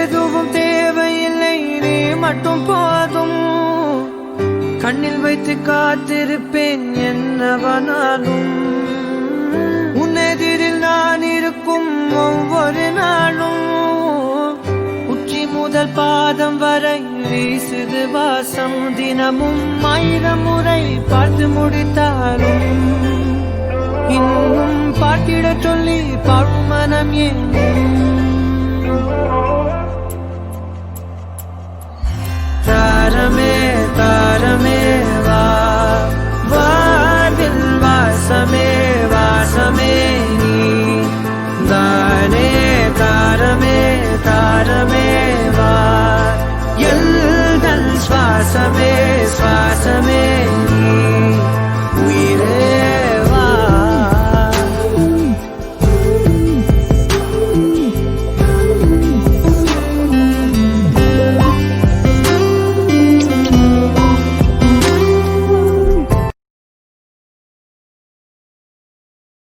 எதுவும் தேவையில்லை, நீ மட்டும் போதும். கண்ணில் வைத்து காத்திருப்பேன் என்னவனாலும். உன்னெதிரில் நான் இருக்கும் ஒவ்வொரு நாளும். உச்சி முதல் பாதம் வரை வீசுது வாசம். தினமும் 1000 முறை பார்த்து முடித்தாலும் இன்னும் பார்த்திட சொல்லி பழுமனம் ஏங்கும். தாரமே தாரமே வா, வாழ்வில் வாசமே வாசமே நீ தானே. தாரமே தாரமே